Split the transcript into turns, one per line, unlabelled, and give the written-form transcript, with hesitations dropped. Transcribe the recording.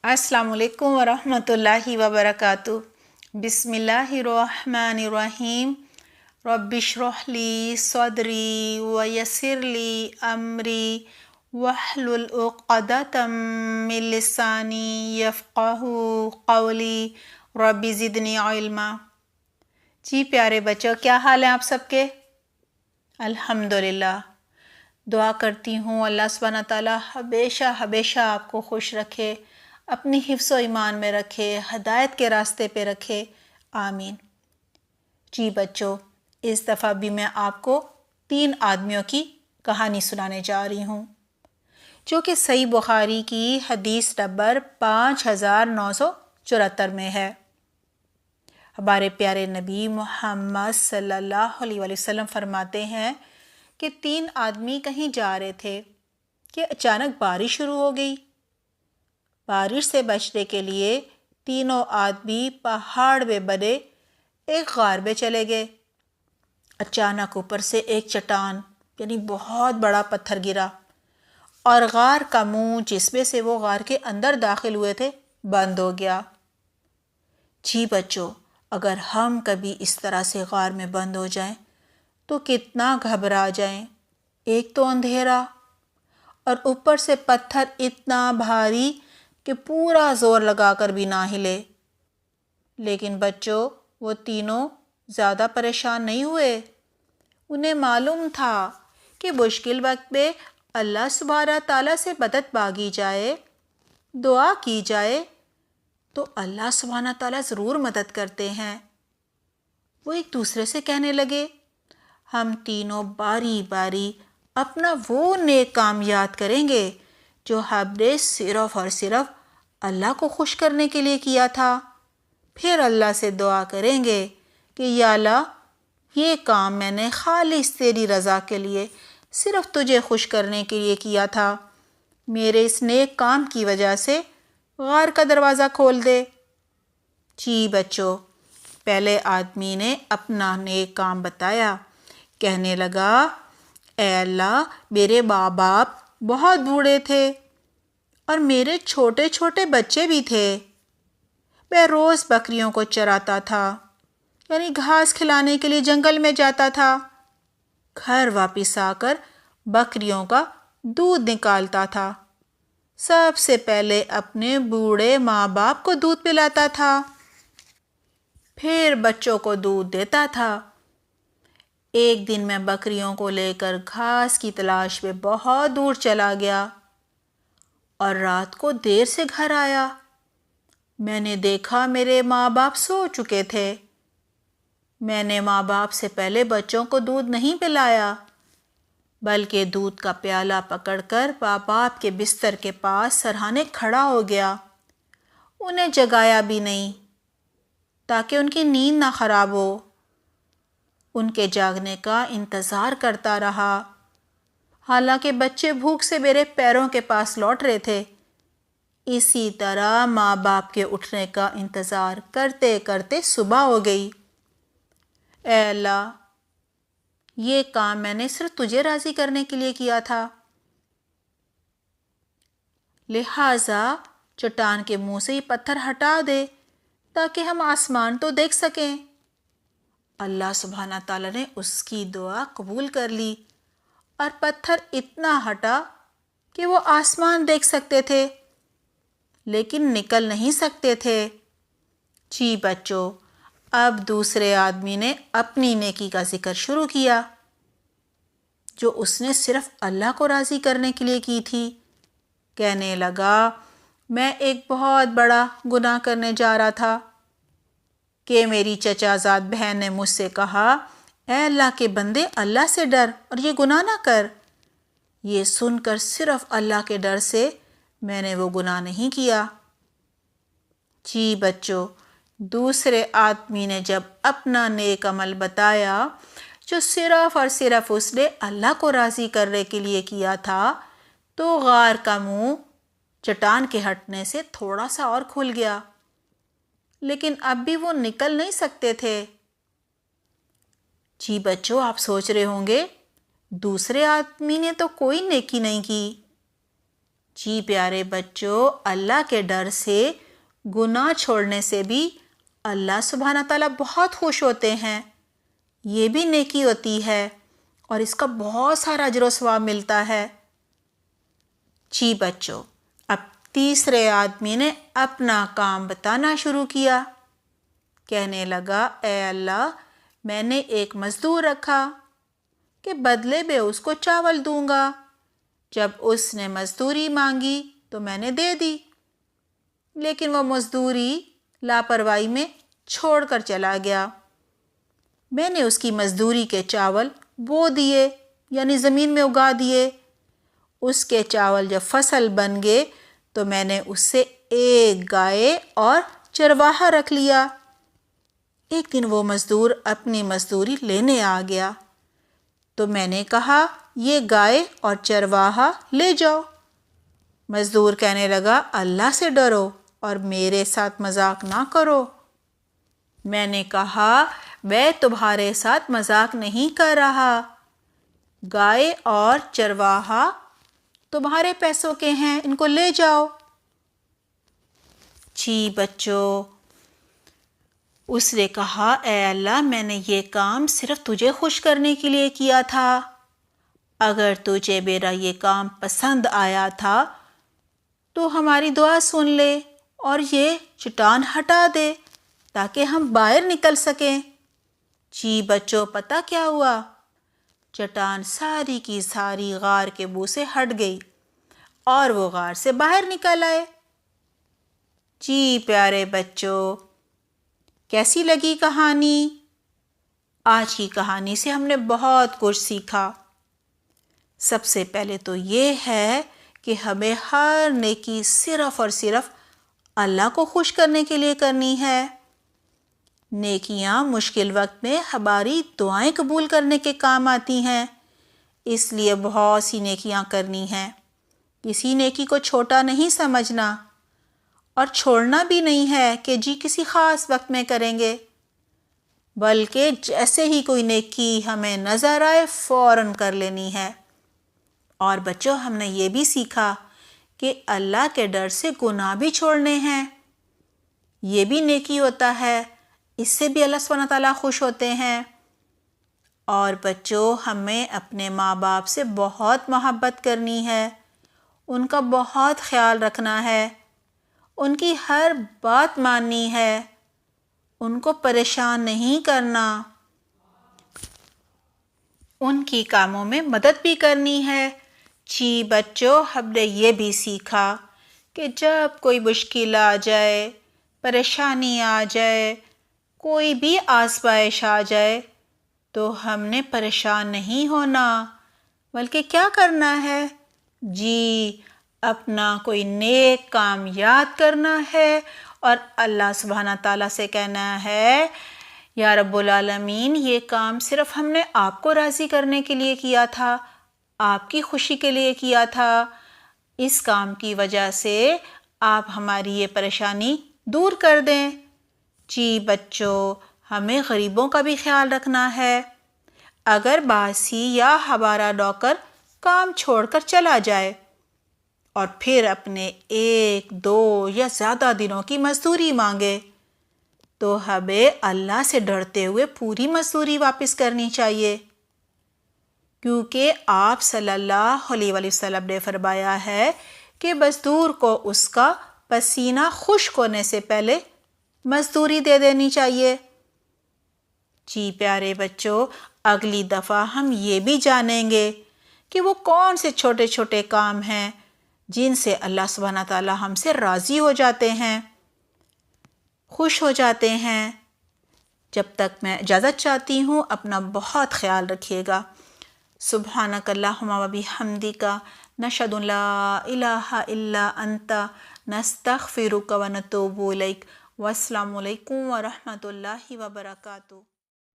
السلام علیکم ورحمۃ اللہ وبرکاتہ۔ بسم اللہ الرحمن الرحیم۔ رب اشرح لی صدری ویسر لی امری واحلل عقدۃ من لسانی یفقہوا قولی رب زدنی علما۔ جی پیارے بچوں، کیا حال ہے آپ سب کے؟ الحمدللہ۔ دعا کرتی ہوں اللہ سبحانہ تعالیٰ ہمیشہ آپ کو خوش رکھے، اپنی حفظ و ایمان میں رکھے، ہدایت کے راستے پہ رکھے، آمین۔ جی بچوں، اس دفعہ بھی میں آپ کو 3 آدمیوں کی کہانی سنانے جا رہی ہوں، جو کہ صحیح بخاری کی حدیث نمبر 5974 میں ہے۔ ہمارے پیارے نبی محمد صلی اللہ علیہ وسلم فرماتے ہیں کہ 3 آدمی کہیں جا رہے تھے کہ اچانک بارش شروع ہو گئی۔ بارش سے بچنے کے لیے تینوں آدمی پہاڑ میں بنے ایک غار میں چلے گئے۔ اچانک اوپر سے ایک چٹان یعنی بہت بڑا پتھر گرا اور غار کا منہ جس میں سے وہ غار کے اندر داخل ہوئے تھے بند ہو گیا۔ جی بچوں، اگر ہم کبھی اس طرح سے غار میں بند ہو جائیں تو کتنا گھبرا جائیں۔ ایک تو اندھیرا اور اوپر سے پتھر اتنا بھاری کہ پورا زور لگا کر بھی نہ ہلے۔ لیکن بچوں، وہ تینوں زیادہ پریشان نہیں ہوئے۔ انہیں معلوم تھا کہ مشکل وقت میں اللہ سبحانہ تعالیٰ سے مدد مانگی جائے، دعا کی جائے تو اللہ سبحانہ تعالیٰ ضرور مدد کرتے ہیں۔ وہ ایک دوسرے سے کہنے لگے، ہم تینوں باری باری اپنا وہ نیک کام یاد کریں گے جو ہم نے صرف اور صرف اللہ کو خوش کرنے کے لیے کیا تھا۔ پھر اللہ سے دعا کریں گے کہ یا اللہ، یہ کام میں نے خالص تیری رضا کے لیے، صرف تجھے خوش کرنے کے لیے کیا تھا۔ میرے اس نیک کام کی وجہ سے غار کا دروازہ کھول دے۔ جی بچوں، پہلے آدمی نے اپنا نیک کام بتایا، کہنے لگا، اے اللہ، میرے ماں باپ بہت بوڑھے تھے اور میرے چھوٹے چھوٹے بچے بھی تھے۔ میں روز بکریوں کو چراتا تھا، یعنی گھاس کھلانے کے لیے جنگل میں جاتا تھا۔ گھر واپس آ کر بکریوں کا دودھ نکالتا تھا۔ سب سے پہلے اپنے بوڑھے ماں باپ کو دودھ پلاتا تھا، پھر بچوں کو دودھ دیتا تھا۔ ایک دن میں بکریوں کو لے کر گھاس کی تلاش میں بہت دور چلا گیا اور رات کو دیر سے گھر آیا۔ میں نے دیکھا میرے ماں باپ سو چکے تھے۔ میں نے ماں باپ سے پہلے بچوں کو دودھ نہیں پلایا، بلکہ دودھ کا پیالہ پکڑ کر ماں باپ کے بستر کے پاس سرہانے کھڑا ہو گیا۔ انہیں جگایا بھی نہیں تاکہ ان کی نیند نہ خراب ہو۔ ان کے جاگنے کا انتظار کرتا رہا، حالانکہ بچے بھوک سے میرے پیروں کے پاس لوٹ رہے تھے۔ اسی طرح ماں باپ کے اٹھنے کا انتظار کرتے کرتے صبح ہو گئی۔ اے اللہ، یہ کام میں نے صرف تجھے راضی کرنے کے لیے کیا تھا، لہٰذا چٹان کے منہ سے یہ پتھر ہٹا دے تاکہ ہم آسمان تو دیکھ سکیں۔ اللہ سبحانہ تعالیٰ نے اس کی دعا قبول کر لی اور پتھر اتنا ہٹا کہ وہ آسمان دیکھ سکتے تھے، لیکن نکل نہیں سکتے تھے۔ جی بچوں، اب دوسرے آدمی نے اپنی نیکی کا ذکر شروع کیا جو اس نے صرف اللہ کو راضی کرنے کے لیے کی تھی۔ کہنے لگا، میں ایک بہت بڑا گناہ کرنے جا رہا تھا کہ میری چچا زاد بہن نے مجھ سے کہا، اے اللہ کے بندے، اللہ سے ڈر اور یہ گناہ نہ کر۔ یہ سن کر صرف اللہ کے ڈر سے میں نے وہ گناہ نہیں کیا۔ جی بچوں، دوسرے آدمی نے جب اپنا نیک عمل بتایا جو صرف اور صرف اس نے اللہ کو راضی کرنے کے لیے کیا تھا، تو غار کا منہ چٹان کے ہٹنے سے تھوڑا سا اور کھل گیا، لیکن اب بھی وہ نکل نہیں سکتے تھے۔ جی بچوں، آپ سوچ رہے ہوں گے، دوسرے آدمی نے تو کوئی نیکی نہیں کی، جی پیارے بچوں، اللہ کے ڈر سے گناہ چھوڑنے سے بھی اللہ سبحانہ تعالیٰ بہت خوش ہوتے ہیں۔ یہ بھی نیکی ہوتی ہے اور اس کا بہت سارا اجر و ثواب ملتا ہے۔ جی بچوں، اب تیسرے آدمی نے اپنا کام بتانا شروع کیا۔ کہنے لگا، اے اللہ، میں نے ایک مزدور رکھا کہ بدلے میں اس کو چاول دوں گا۔ جب اس نے مزدوری مانگی تو میں نے دے دی، لیکن وہ مزدوری لاپرواہی میں چھوڑ کر چلا گیا۔ میں نے اس کی مزدوری کے چاول بو دیے، یعنی زمین میں اگا دیے۔ اس کے چاول جب فصل بن گئے تو میں نے اس سے ایک گائے اور چرواہا رکھ لیا۔ ایک دن وہ مزدور اپنی مزدوری لینے آ گیا تو میں نے کہا، یہ گائے اور چرواہا لے جاؤ۔ مزدور کہنے لگا، اللہ سے ڈرو اور میرے ساتھ مذاق نہ کرو۔ میں نے کہا، میں تمہارے ساتھ مذاق نہیں کر رہا، گائے اور چرواہا تمہارے پیسوں کے ہیں، ان کو لے جاؤ۔ جی بچوں، اس نے کہا، اے اللہ، میں نے یہ کام صرف تجھے خوش کرنے کے لیے کیا تھا۔ اگر تجھے میرا یہ کام پسند آیا تھا تو ہماری دعا سن لے اور یہ چٹان ہٹا دے تاکہ ہم باہر نکل سکیں۔ جی بچوں، پتہ کیا ہوا؟ چٹان ساری کی ساری غار کے منہ سے ہٹ گئی اور وہ غار سے باہر نکل آئے۔ جی پیارے بچوں، کیسی لگی کہانی؟ آج کی کہانی سے ہم نے بہت کچھ سیکھا۔ سب سے پہلے تو یہ ہے کہ ہمیں ہر نیکی صرف اور صرف اللہ کو خوش کرنے کے لیے کرنی ہے۔ نیکیاں مشکل وقت میں ہماری دعائیں قبول کرنے کے کام آتی ہیں، اس لیے بہت سی نیکیاں کرنی ہیں۔ کسی نیکی کو چھوٹا نہیں سمجھنا اور چھوڑنا بھی نہیں ہے کہ جی کسی خاص وقت میں کریں گے، بلکہ جیسے ہی کوئی نیکی ہمیں نظر آئے فوراً کر لینی ہے۔ اور بچوں، ہم نے یہ بھی سیکھا کہ اللہ کے ڈر سے گناہ بھی چھوڑنے ہیں، یہ بھی نیکی ہوتا ہے، اس سے بھی اللہ سبحانہ تعالیٰ خوش ہوتے ہیں۔ اور بچوں، ہمیں اپنے ماں باپ سے بہت محبت کرنی ہے، ان کا بہت خیال رکھنا ہے، ان کی ہر بات ماننی ہے، ان کو پریشان نہیں کرنا، ان کی کاموں میں مدد بھی کرنی ہے۔ جی بچوں، ہم نے یہ بھی سیکھا کہ جب کوئی مشکل آ جائے، پریشانی آ جائے، کوئی بھی آزمائش آ جائے تو ہم نے پریشان نہیں ہونا، بلکہ کیا کرنا ہے؟ جی اپنا کوئی نیک کام یاد کرنا ہے اور اللہ سبحانہ تعالیٰ سے کہنا ہے، یا رب العالمین، یہ کام صرف ہم نے آپ کو راضی کرنے کے لیے کیا تھا، آپ کی خوشی کے لیے کیا تھا، اس کام کی وجہ سے آپ ہماری یہ پریشانی دور کر دیں۔ جی بچوں، ہمیں غریبوں کا بھی خیال رکھنا ہے۔ اگر باسی یا ہمارا نوکر کام چھوڑ کر چلا جائے اور پھر اپنے 1، 2 یا زیادہ دنوں کی مزدوری مانگے تو ہمیں اللہ سے ڈرتے ہوئے پوری مزدوری واپس کرنی چاہیے، کیونکہ آپ صلی اللہ علیہ وسلم نے فرمایا ہے کہ مزدور کو اس کا پسینہ خشک ہونے سے پہلے مزدوری دے دینی چاہیے۔ جی پیارے بچوں، اگلی دفعہ ہم یہ بھی جانیں گے کہ وہ کون سے چھوٹے چھوٹے کام ہیں جن سے اللہ سبحانہ تعالیٰ ہم سے راضی ہو جاتے ہیں، خوش ہو جاتے ہیں۔ جب تک میں اجازت چاہتی ہوں، اپنا بہت خیال رکھیے گا۔ سبحانک اللہم و بحمدک، نشہد ان لا الہ الا انت، نستغفرک و نتوب الیک۔ والسلام علیکم ورحمۃ اللہ وبرکاتہ۔